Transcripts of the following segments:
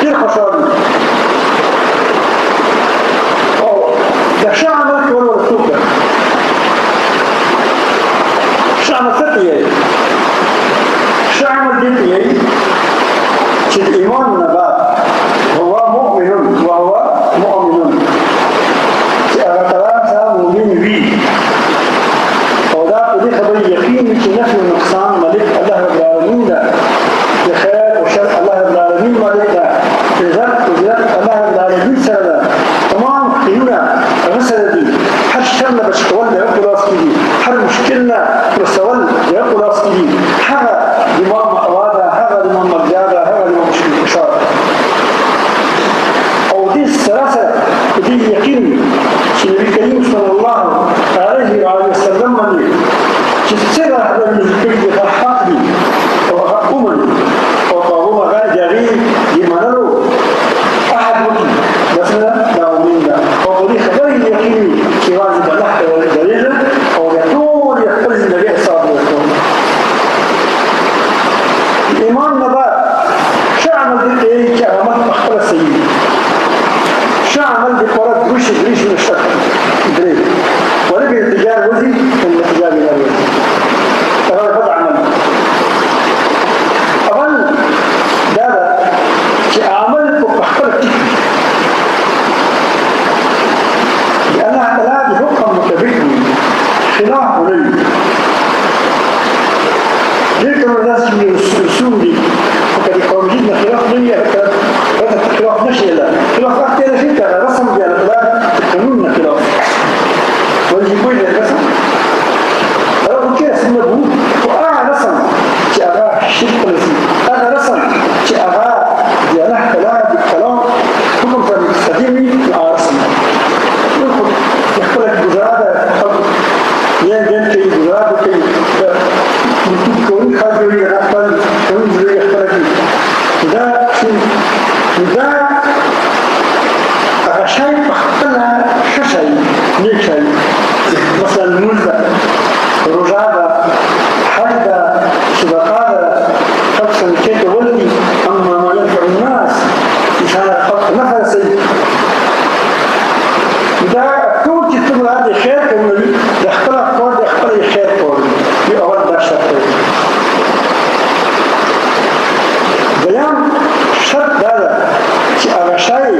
ډېر خوشاله او د ښه عمل کولو څوک ده ښه عمل څه ته یې ښه عمل دې ته یې چې د ایمان نه بعد هو مؤمن وهو مؤمن چې هغه طرف سره مؤمن وي او دا په دې خبرې یقین وي چې نفي نقصان ملک الله رب العالمین ده د خیر او شر الله رب العالمین ملک ده عزت قدرت الله رب العالمین سره ده تمام خیرونه هغه سره دي هر شر نه بچ کول د هغه په لاس کې دي هر مشکل نه رسول د هغه په لاس کې دي هغه دماغ مأوا ده هغه دماغ مرجع ده هغه دماغ مشکل فشار او دې سره سره په دې یقین چې نبي کریم صلی الله علیه وسلم باندې چې څنګه هغه ذکر دي حق دي او هغه امن او هغه هغه جاري دي منلو احد وکي مثلا دا امین ده او دې خبرې یقین چې واجب الله تعالی دلیل او د ټول خپل ژوند حساب وکړو ایمان نه بعد ښه عمل دې چې عمل خپل صحیح ښه عمل دې پر دروشي نشته درې ولکه التجار وزي التجار لا وزي هذا بضع عمل أول دابا في أعمال بحقل التكفي لأنها تلاقي حكم متبكي خلاف ولي ليك الناس من الرسول دي وكان يقوم جدنا خلاف لي هذا خلاف نشي لا خلاف أكتر شيء كان رسم بيانا فلا تكونون خلاف ويجيبوا لي الرسم أقول كده اسمه أبوه وأنا رسم كأغا شرق لسي أنا رسم كأغا ديالها كلام بالكلام كلهم كانوا يستخدمي مع رسم يقول لك جزارة يان كي جزارة كي يمكن كون خاجري رحبان كون زري يختلقي ده أغشاي بحقنا ششاي نيشاي مثلا الملزة رجابة حجبة صدقاء خمسة كيك ولدي أما ما ينفع الناس مشان الخلق مثلا سيد وده كل كتب هذا خير كمالي يختلق قول يختلق خير قول في أول داشة قول بيان شرط هذا كي أغشاي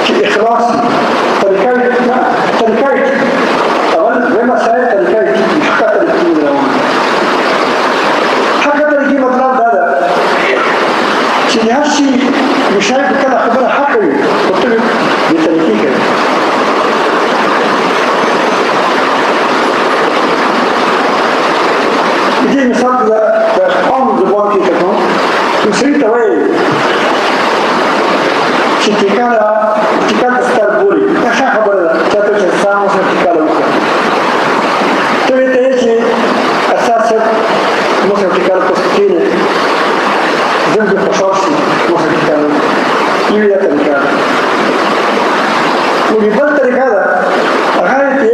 كي إخلاصي طريقاي أول بما ساعد طريقاي مش حقا طريقين لهم حقا طريقين مطلب هذا كي هالشي مش عارف كده خبرة حقي قلت له بطريقين كده بدي مثال ده قام زبان كي كده تسريت وين كي تكاد استربولي كشا خبر جاتو چې سامو سره ټکاله وکړه ته ته چې اساس مو سره ټکاله کوستینه زنده خوشاشي مو سره ټکاله یوه طریقه وګړي بل طریقه ده هغه ته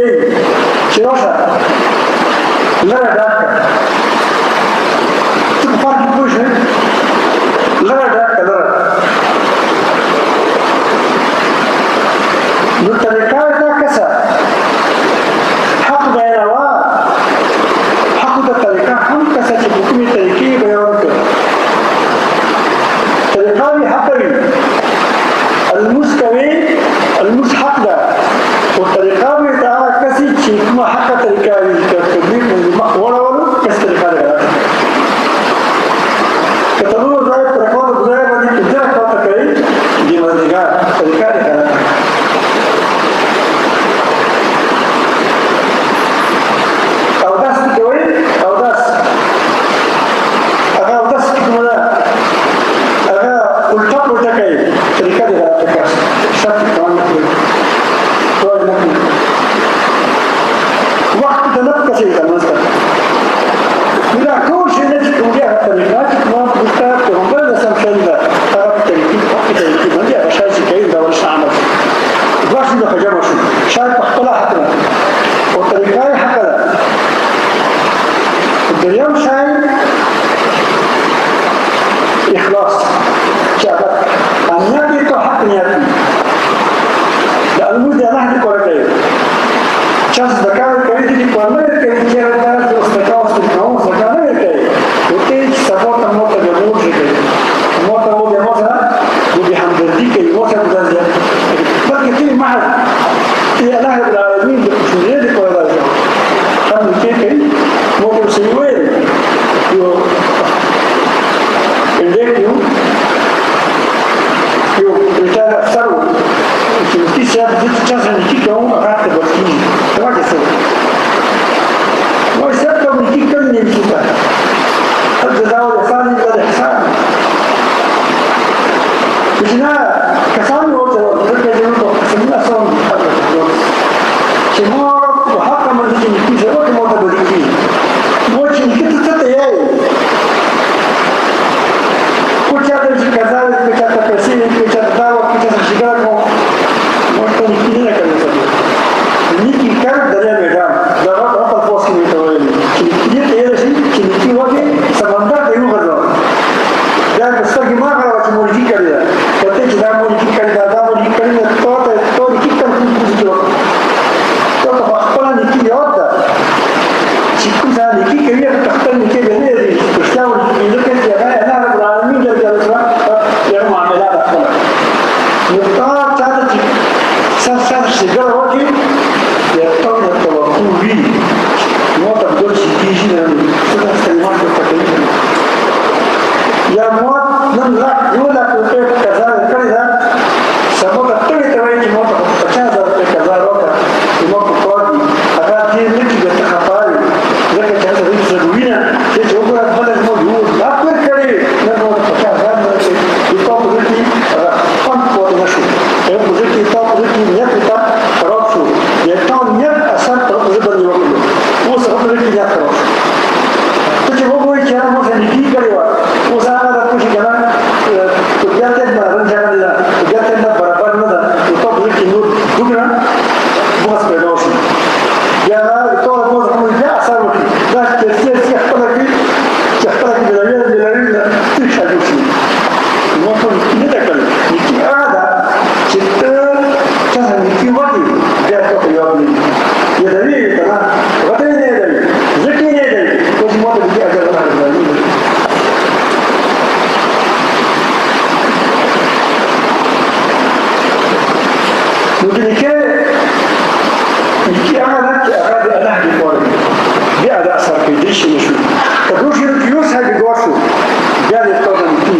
چې راشه لره ډاکټر څه فرق پوښه لره ډاکټر لره نو طریقه دا کسا حق بیانوا حق دا طریقه هم کسا چې کومې طریقې بیان کړي طریقه وی حق وی المس حق ده او طریقه وی دا کسي چې کومه حق طریقه وی تطبیق ما ورول کس طریقه ده کته نو ځای پر کومه ځای باندې چې ځکه تا کوي دی باندې طریقه ده التقى čas zakaj krediti po Amerike i kjer da se ostakavstvo na ovom zaka Amerike. U teći sabota mota ga mužike. Mota ovdje mota bude hamdardike i mota bude Bak je ti mahal. Ti Allah ibn Alamin da kušnjedi koja daža. Tam ni kekaj, mogu se i uveri. Elekiju, pričara staru, ti se ja biti časa ni kika uma vrate baskini. Ovdje se. Moj sad kao ni kika ne čita. Sad se dao da sadi da ihsan. Učina, kad sami ovdje zrke je ono, kad sam ima sam će mora u haka mrziti ni kisa, ovdje mora da biti. Moći ni kita cata jej. Kućata će kazali, kućata presili, kućata davo, kućata šigako. Možda niki ne kada se bio. Niki kar da ne dam, da opet poski mi to veli. Idete jedesi, će niki ovdje sa mandata i uvrlo. Ja ga stagi magala će mori kikari da. Kad te će da mori kikari da mori kikari da, to niki tam kuću. To pa hvala niki je odda. Čiku za niki kari je kahtal niki je ne redi. Kuštavo niki je nekaj je gaya na Alamin da je da je muamela da hvala. Mutta čada ti sad se gala ovdje, jer to je to uvi. Mota doći tiži da mi sada ste imate pakeliče. Ja mot nam lak ljuda koji te kazali kari da samo da trvite vajći mota pa čas da te kazali roka i mogu kodni, a da ti neki da te hapari, neka čas da vidi za duvina, te će ugodat badać moj ljud, napir kari, ne mogu pa čas da će i to poziti fond poti našu. Evo poziti i to poziti njepita ropšu, jer to njep, a sad to zibani okolo. Ovo se poziti njep ropšu. To će mogu ići, ja može ni kikariva, uzana da kući gana, tudjatedna ranđana, tudjatedna barabarna da, u to poziti nur dugna, buga se predošli. Ja to da može komu ja sam oti, znaš, te sve htjahtalaki bila triša duši. Možda ne takali, niki ada, će te časa niki vodi, gdje to koji obli. Je da vidite, na, vate ne dali, zrki ne dali, to će možda biti agar na razvali. Nuki niki ada ki agadi Allah bi kore. Gdje ada asar koji diši nešu. Kad uši ruki Jusa bi gošu, gdje je to da niki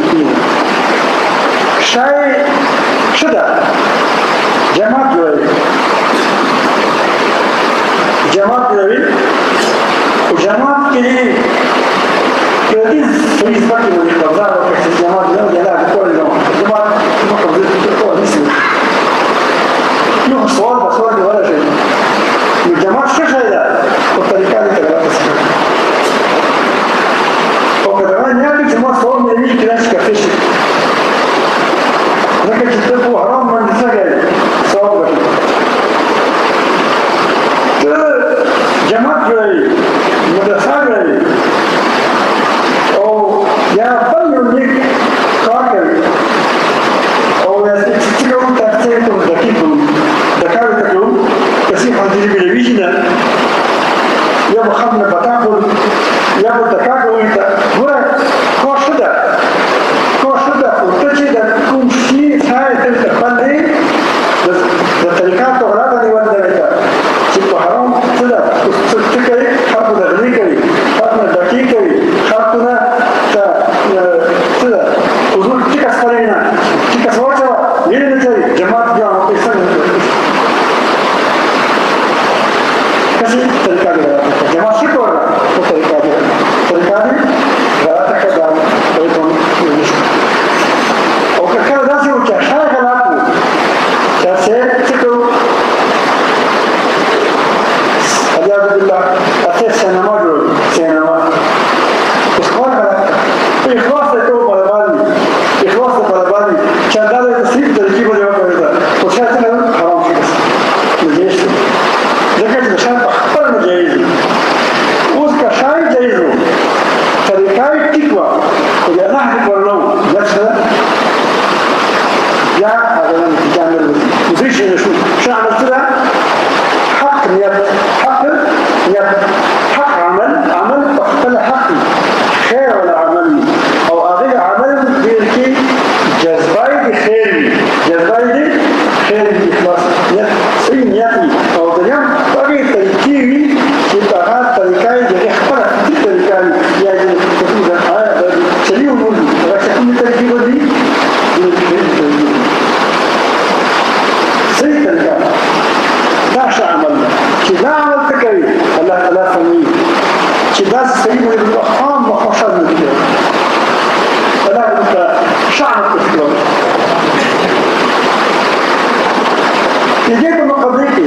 يجيك مقابلتي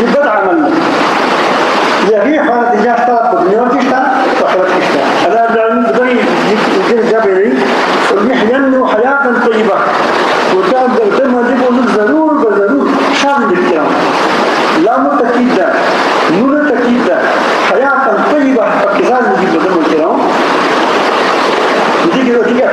يبدع عملنا يغيح وانا تجاه اشتغل بدنيا وكشتا وحرك كشتا هذا العلم بدأي يجير جابري ويح ينمو حياة طيبة وكان قلتما يقول الضرور بالضرور شامل الكلام لا متكيدة نون تكيدة حياة طيبة فكذا نجيب بدم الكلام يجي كده